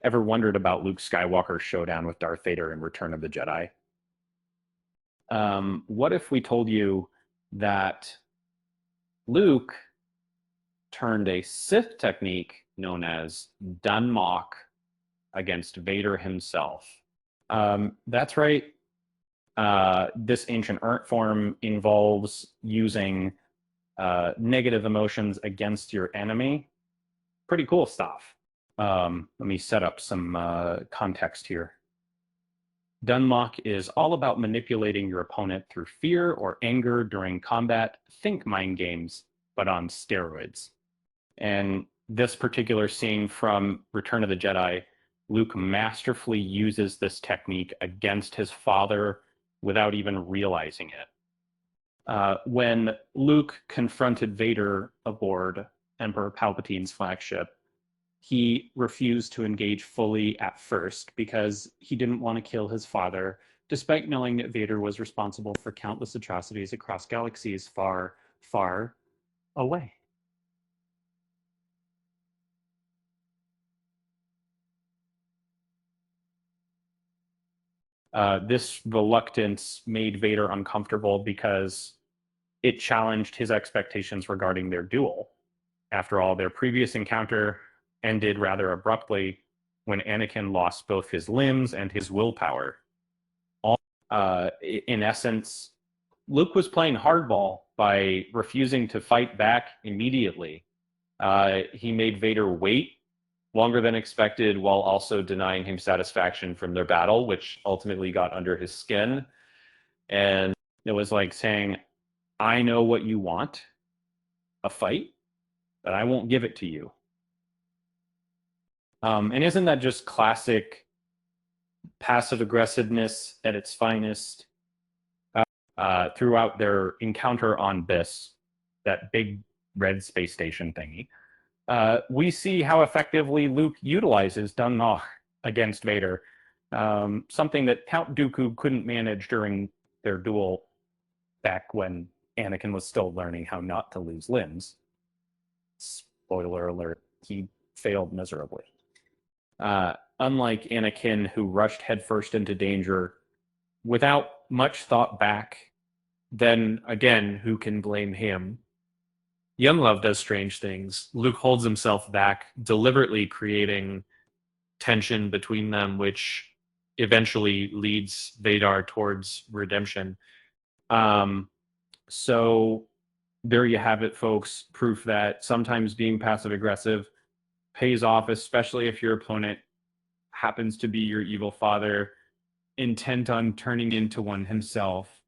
Ever wondered about Luke Skywalker's showdown with Darth Vader in Return of the Jedi? What if we told you that Luke turned a Sith technique known as Dun Möch against Vader himself? That's right. This ancient art form involves using negative emotions against your enemy. Pretty cool stuff. Let me set up some context here. Dun Möch is all about manipulating your opponent through fear or anger during combat. Think mind games, but on steroids. And this particular scene from Return of the Jedi, Luke masterfully uses this technique against his father without even realizing it. When Luke confronted Vader aboard Emperor Palpatine's flagship, he refused to engage fully at first because he didn't want to kill his father, despite knowing that Vader was responsible for countless atrocities across galaxies far, far away. This reluctance made Vader uncomfortable because it challenged his expectations regarding their duel. After all, their previous encounter ended rather abruptly when Anakin lost both his limbs and his willpower. In essence, Luke was playing hardball by refusing to fight back immediately. He made Vader wait longer than expected while also denying him satisfaction from their battle, which ultimately got under his skin. And it was like saying, I know what you want, a fight, but I won't give it to you. And isn't that just classic passive aggressiveness at its finest? Throughout their encounter on Biss, that big red space station thingy, we see how effectively Luke utilizes Dun Möch against Vader, something that Count Dooku couldn't manage during their duel back when Anakin was still learning how not to lose limbs. Spoiler alert, he failed miserably. Unlike Anakin, who rushed headfirst into danger without much thought back, then again, who can blame him? Young Love does strange things. Luke holds himself back, deliberately creating tension between them, which eventually leads Vader towards redemption. So there you have it, folks. Proof that sometimes being passive aggressive pays off, especially if your opponent happens to be your evil father, intent on turning into one himself.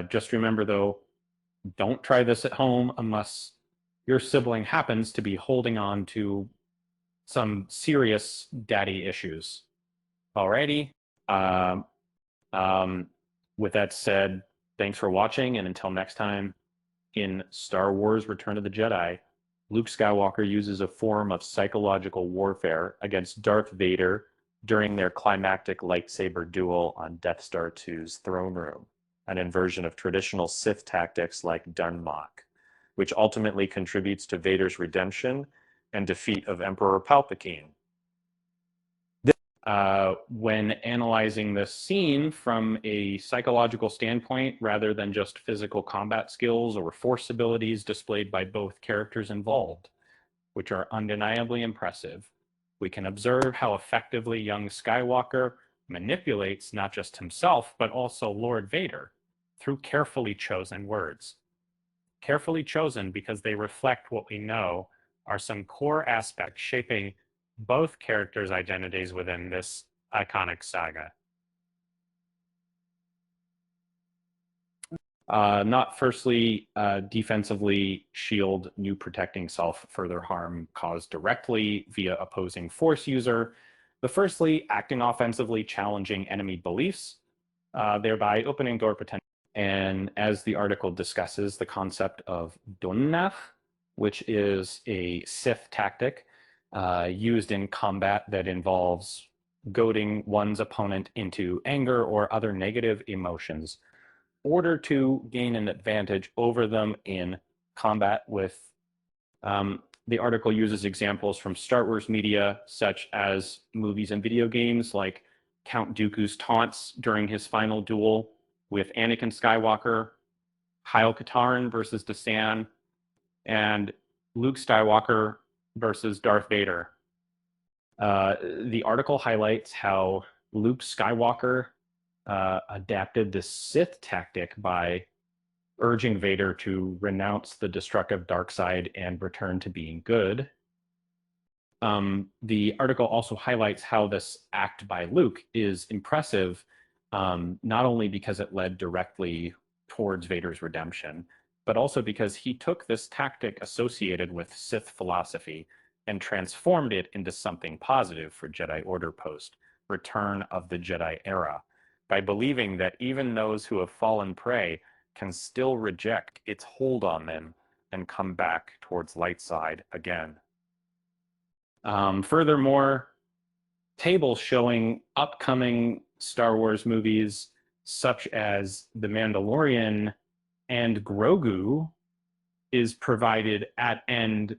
Just remember, though, don't try this at home unless your sibling happens to be holding on to some serious daddy issues. Alrighty. Um, with that said, thanks for watching, and until next time, in Star Wars Return of the Jedi, Luke Skywalker uses a form of psychological warfare against Darth Vader during their climactic lightsaber duel on Death Star 2's throne room, an inversion of traditional Sith tactics like Dun Möch, which ultimately contributes to Vader's redemption and defeat of Emperor Palpatine. When analyzing this scene from a psychological standpoint, rather than just physical combat skills or force abilities displayed by both characters involved, which are undeniably impressive, we can observe how effectively young Skywalker manipulates not just himself, but also Lord Vader through carefully chosen words. Carefully chosen because they reflect what we know are some core aspects shaping both characters' identities within this iconic saga. Not firstly, defensively shield new protecting self further harm caused directly via opposing force user, but firstly, acting offensively challenging enemy beliefs, thereby opening door potential. And as the article discusses the concept of Dun Möch, which is a Sith tactic used in combat that involves goading one's opponent into anger or other negative emotions in order to gain an advantage over them in combat with The article uses examples from Star Wars media, such as movies and video games, like Count Dooku's taunts during his final duel with Anakin Skywalker, Kyle Katarn versus Desan, and Luke Skywalker versus Darth Vader. The article highlights how Luke Skywalker adapted the Sith tactic by urging Vader to renounce the destructive dark side and return to being good. The article also highlights how this act by Luke is impressive, not only because it led directly towards Vader's redemption, but also because he took this tactic associated with Sith philosophy and transformed it into something positive for Jedi Order post Return of the Jedi era, by believing that even those who have fallen prey can still reject its hold on them and come back towards light side again. Furthermore, tables showing upcoming Star Wars movies such as The Mandalorian and Grogu is provided at end